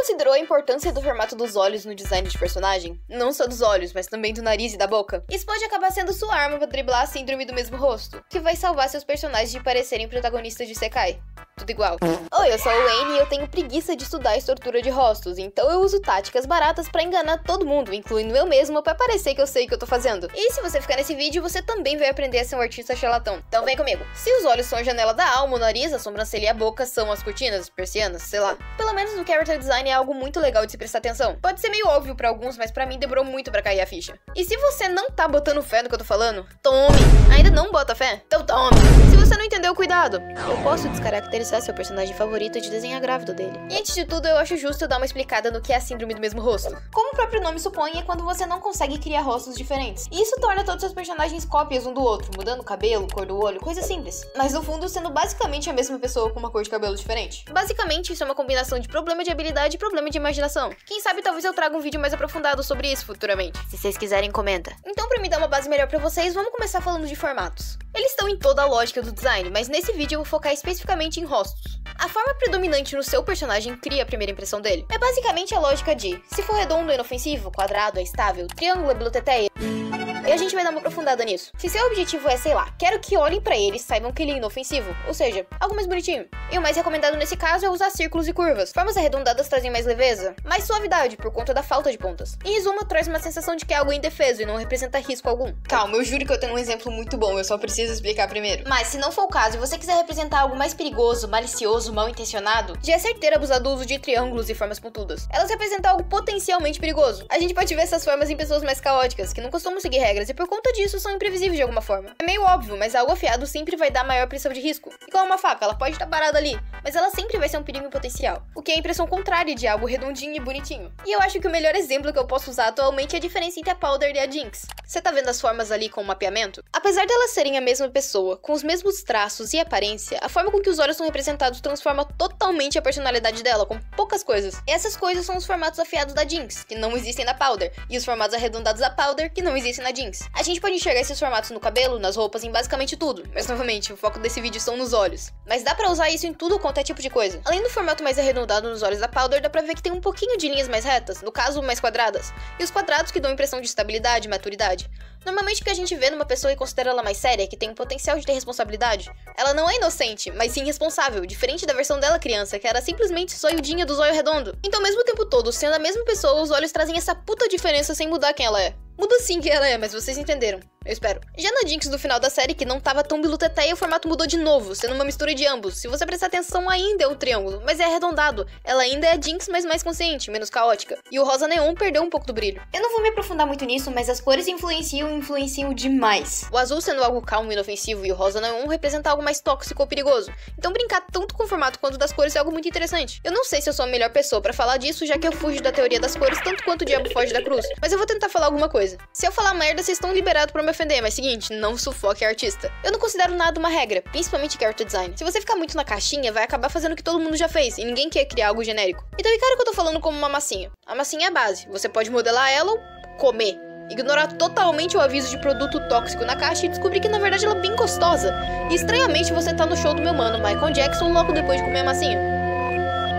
considerou a importância do formato dos olhos no design de personagem? Não só dos olhos, mas também do nariz e da boca? Isso pode acabar sendo sua arma pra driblar a síndrome do mesmo rosto, que vai salvar seus personagens de parecerem protagonistas de Sekai. Tudo igual. Oi, eu sou o Wayne e eu tenho preguiça de estudar a estrutura de rostos, então eu uso táticas baratas pra enganar todo mundo, incluindo eu mesmo, pra parecer que eu sei o que eu tô fazendo. E se você ficar nesse vídeo, você também vai aprender a ser um artista charlatão. Então vem comigo. Se os olhos são a janela da alma, o nariz, a sobrancelha e a boca são as cortinas, as persianas, sei lá. Pelo menos no character design é algo muito legal de se prestar atenção. Pode ser meio óbvio pra alguns, mas pra mim demorou muito pra cair a ficha. E se você não tá botando fé no que eu tô falando, tome! Ainda não bota fé? Então tome! Se você não entendeu, cuidado! Eu posso descaracterizar seu personagem favorito de desenhar grávido dele. E antes de tudo, eu acho justo dar uma explicada no que é a síndrome do mesmo rosto. Como o próprio nome supõe, é quando você não consegue criar rostos diferentes. E isso torna todos os seus personagens cópias um do outro, mudando o cabelo, cor do olho, coisa simples. Mas no fundo, sendo basicamente a mesma pessoa com uma cor de cabelo diferente. Basicamente, isso é uma combinação de problema de habilidade e problema de imaginação. Quem sabe talvez eu traga um vídeo mais aprofundado sobre isso futuramente. Se vocês quiserem, comenta. Então, pra me dar uma base melhor pra vocês, vamos começar falando de formatos. Eles estão em toda a lógica do design, mas nesse vídeo eu vou focar especificamente em rostos. A forma predominante no seu personagem cria a primeira impressão dele. É basicamente a lógica de, se for redondo é inofensivo, quadrado é estável, triângulo é biluteteia. E a gente vai dar uma aprofundada nisso. Se seu objetivo é, sei lá, quero que olhem pra ele e saibam que ele é inofensivo, ou seja, algo mais bonitinho. E o mais recomendado nesse caso é usar círculos e curvas. Formas arredondadas trazem mais leveza, mais suavidade por conta da falta de pontas. Em resumo, traz uma sensação de que é algo indefeso e não representa risco algum. Calma, eu juro que eu tenho um exemplo muito bom, eu só preciso explicar primeiro. Mas se não for o caso e você quiser representar algo mais perigoso, malicioso, mal intencionado, já é certeiro abusar do uso de triângulos e formas pontudas. Elas representam algo potencialmente perigoso. A gente pode ver essas formas em pessoas mais caóticas, que não costumam seguir regras e por conta disso são imprevisíveis de alguma forma. É meio óbvio, mas algo afiado sempre vai dar maior pressão de risco. Igual uma faca, ela pode estar parada ali, mas ela sempre vai ser um perigo potencial. O que é a impressão contrária de algo redondinho e bonitinho. E eu acho que o melhor exemplo que eu posso usar atualmente é a diferença entre a Powder e a Jinx. Você tá vendo as formas ali com o mapeamento? Apesar delas serem a mesma pessoa, com os mesmos traços e aparência, a forma com que os olhos são representados transforma totalmente a personalidade dela, com poucas coisas. E essas coisas são os formatos afiados da Jinx, que não existem na Powder, e os formatos arredondados da Powder, que não existem na Jinx. A gente pode enxergar esses formatos no cabelo, nas roupas, em basicamente tudo, mas novamente, o foco desse vídeo são nos olhos. Mas dá pra usar isso em tudo quanto é tipo de coisa. Além do formato mais arredondado nos olhos da Powder, dá pra ver que tem um pouquinho de linhas mais retas, no caso, mais quadradas, e os quadrados que dão impressão de estabilidade e maturidade. Normalmente o que a gente vê numa pessoa e considera ela mais séria, que tem o potencial de ter responsabilidade. Ela não é inocente, mas sim responsável, diferente da versão dela criança, que era simplesmente zoiudinha do zóio redondo. Então, mesmo o tempo todo, sendo a mesma pessoa, os olhos trazem essa puta diferença sem mudar quem ela é. Muda sim quem ela é, mas vocês entenderam. Eu espero. Já na Jinx do final da série, que não tava tão biluteteia, o formato mudou de novo, sendo uma mistura de ambos. Se você prestar atenção, ainda é um triângulo, mas é arredondado. Ela ainda é a Jinx, mas mais consciente, menos caótica. E o rosa neon perdeu um pouco do brilho. Eu não vou me aprofundar muito nisso, mas as cores influenciam demais. O azul sendo algo calmo e inofensivo, e o rosa neon representa algo mais tóxico ou perigoso. Então brincar tanto com o formato quanto das cores é algo muito interessante. Eu não sei se eu sou a melhor pessoa pra falar disso, já que eu fujo da teoria das cores tanto quanto o diabo foge da cruz. Mas eu vou tentar falar alguma coisa. Se eu falar merda, vocês estão liberados pra me ofender, mas seguinte, não sufoque a artista. Eu não considero nada uma regra, principalmente character design. Se você ficar muito na caixinha, vai acabar fazendo o que todo mundo já fez, e ninguém quer criar algo genérico. Então encare que eu tô falando como uma massinha. A massinha é a base, você pode modelar ela ou comer. Ignorar totalmente o aviso de produto tóxico na caixa e descobrir que na verdade ela é bem gostosa. E estranhamente você tá no show do meu mano Michael Jackson logo depois de comer a massinha.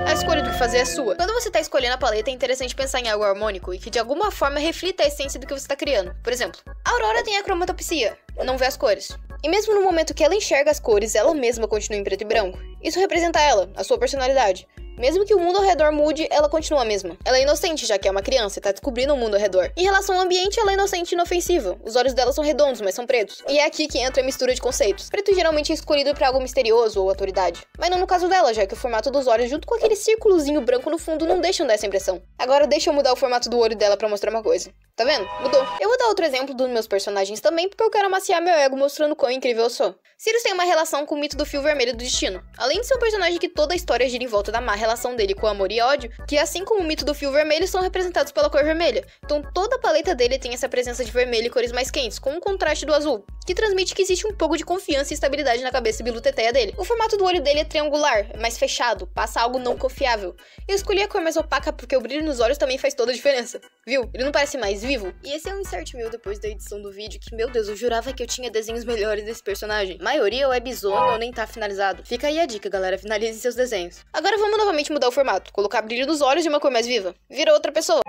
A escolha do que fazer é sua. Quando você tá escolhendo a paleta, é interessante pensar em algo harmônico e que de alguma forma reflita a essência do que você tá criando. Por exemplo, a Aurora tem a cromatopsia, não vê as cores. E mesmo no momento que ela enxerga as cores, ela mesma continua em preto e branco. Isso representa ela, a sua personalidade. Mesmo que o mundo ao redor mude, ela continua a mesma. Ela é inocente, já que é uma criança e tá descobrindo o mundo ao redor. Em relação ao ambiente, ela é inocente e inofensiva. Os olhos dela são redondos, mas são pretos. E é aqui que entra a mistura de conceitos. Preto geralmente é escolhido pra algo misterioso ou autoridade. Mas não no caso dela, já que o formato dos olhos, junto com aquele círculozinho branco no fundo, não deixam dessa impressão. Agora deixa eu mudar o formato do olho dela pra mostrar uma coisa. Tá vendo? Mudou. Eu vou dar outro exemplo dos meus personagens também, porque eu quero amaciar meu ego mostrando quão incrível eu sou. Sirius tem uma relação com o mito do fio vermelho do destino. Além de ser um personagem que toda a história gira em volta da má relação dele com amor e ódio, que assim como o mito do fio vermelho são representados pela cor vermelha. Então toda a paleta dele tem essa presença de vermelho e cores mais quentes, com um contraste do azul, que transmite que existe um pouco de confiança e estabilidade na cabeça biluteteia dele. O formato do olho dele é triangular, é mais fechado, passa algo não confiável. Eu escolhi a cor mais opaca porque o brilho nos olhos também faz toda a diferença. Viu? Ele não parece mais vivo? E esse é um insert meu depois da edição do vídeo, que, meu Deus, eu jurava que eu tinha desenhos melhores desse personagem. A maioria ou é bizonho ou nem tá finalizado. Fica aí a dica, galera, finalizem seus desenhos. Agora vamos novamente literalmente mudar o formato, colocar brilho nos olhos e uma cor mais viva. Vira outra pessoa.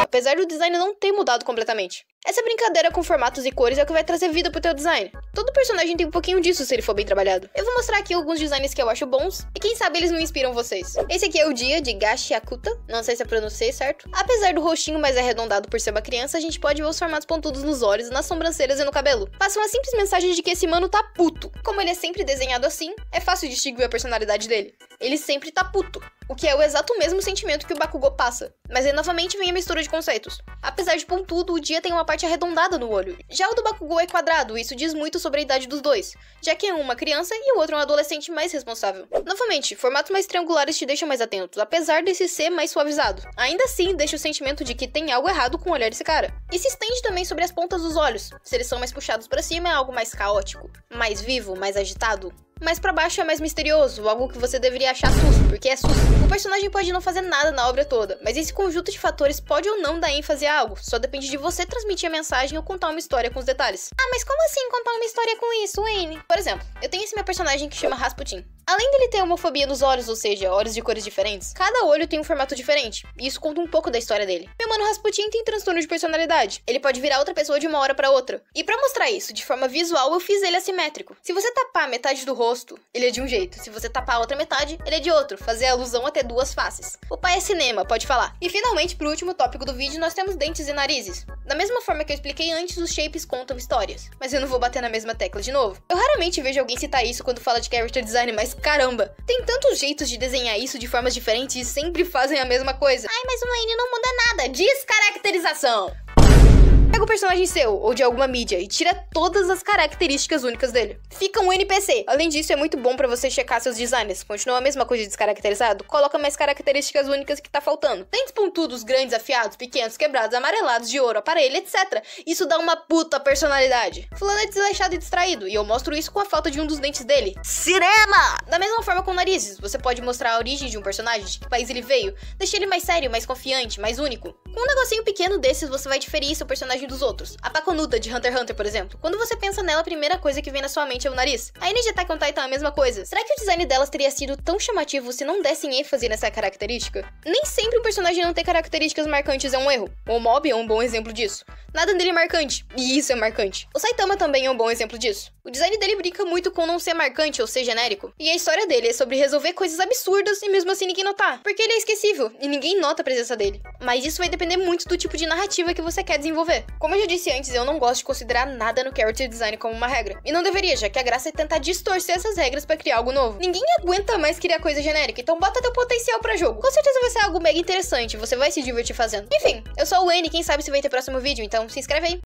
Apesar do design não ter mudado completamente. Essa brincadeira com formatos e cores é o que vai trazer vida pro teu design. Todo personagem tem um pouquinho disso se ele for bem trabalhado. Eu vou mostrar aqui alguns designs que eu acho bons, e quem sabe eles não inspiram vocês. Esse aqui é o Dia, de Gashiakuta, não sei se eu pronunciei certo. Apesar do rostinho mais arredondado por ser uma criança, a gente pode ver os formatos pontudos nos olhos, nas sobrancelhas e no cabelo. Passa uma simples mensagem de que esse mano tá puto. Como ele é sempre desenhado assim, é fácil distinguir a personalidade dele. Ele sempre tá puto, o que é o exato mesmo sentimento que o Bakugou passa. Mas aí novamente vem a mistura de conceitos. Apesar de pontudo, o Dia tem uma parte arredondada no olho. Já o do Bakugou é quadrado, e isso diz muito sobre a idade dos dois, já que é um uma criança e o outro é um adolescente mais responsável. Novamente, formatos mais triangulares te deixam mais atentos, apesar desse ser mais suavizado. Ainda assim, deixa o sentimento de que tem algo errado com o olhar desse cara. E se estende também sobre as pontas dos olhos. Se eles são mais puxados pra cima, é algo mais caótico, mais vivo, mais agitado. Mas pra baixo é mais misterioso, algo que você deveria achar susto, porque é susto. O personagem pode não fazer nada na obra toda, mas esse conjunto de fatores pode ou não dar ênfase a algo, só depende de você transmitir a mensagem ou contar uma história com os detalhes. Ah, mas como assim contar uma história com isso, Wayne? Por exemplo, eu tenho esse meu personagem que chama Rasputin. Além dele ter homofobia nos olhos, ou seja, olhos de cores diferentes, cada olho tem um formato diferente, e isso conta um pouco da história dele. Meu mano Rasputin tem transtorno de personalidade, ele pode virar outra pessoa de uma hora pra outra. E pra mostrar isso de forma visual, eu fiz ele assimétrico. Se você tapar metade do rosto, ele é de um jeito, se você tapar a outra metade, ele é de outro, fazer alusão a ter duas faces. O pai é cinema, pode falar. E finalmente, pro último tópico do vídeo, nós temos dentes e narizes. Da mesma forma que eu expliquei antes, os shapes contam histórias. Mas eu não vou bater na mesma tecla de novo. Eu raramente vejo alguém citar isso quando fala de character design, mas caramba! Tem tantos jeitos de desenhar isso de formas diferentes e sempre fazem a mesma coisa. Ai, mas o Wayne não muda nada. Descaracterização! Pega o personagem seu, ou de alguma mídia, e tira todas as características únicas dele. Fica um NPC. Além disso, é muito bom pra você checar seus designs. Continua a mesma coisa de descaracterizado, coloca mais características únicas que tá faltando. Dentes pontudos, grandes, afiados, pequenos, quebrados, amarelados, de ouro, aparelho, etc. Isso dá uma puta personalidade. Fulano é desleixado e distraído, e eu mostro isso com a falta de um dos dentes dele. Cinema! Da mesma forma com narizes, você pode mostrar a origem de um personagem, de que país ele veio, deixar ele mais sério, mais confiante, mais único. Com um negocinho pequeno desses, você vai diferir seu personagem dos outros. A Paconuda, de Hunter x Hunter, por exemplo. Quando você pensa nela, a primeira coisa que vem na sua mente é o nariz. A Ine de Attack on Titan é a mesma coisa. Será que o design delas teria sido tão chamativo se não dessem ênfase nessa característica? Nem sempre um personagem não ter características marcantes é um erro. O Mob é um bom exemplo disso. Nada nele é marcante, e isso é marcante. O Saitama também é um bom exemplo disso. O design dele brinca muito com não ser marcante ou ser genérico. E a história dele é sobre resolver coisas absurdas e mesmo assim ninguém notar. Porque ele é esquecível e ninguém nota a presença dele. Mas isso vai depender muito do tipo de narrativa que você quer desenvolver. Como eu já disse antes, eu não gosto de considerar nada no character design como uma regra. E não deveria, já que a graça é tentar distorcer essas regras pra criar algo novo. Ninguém aguenta mais criar coisa genérica, então bota teu potencial pra jogo. Com certeza vai ser algo mega interessante, você vai se divertir fazendo. Enfim, eu sou o Wayne, quem sabe se vai ter próximo vídeo, então se inscreve aí.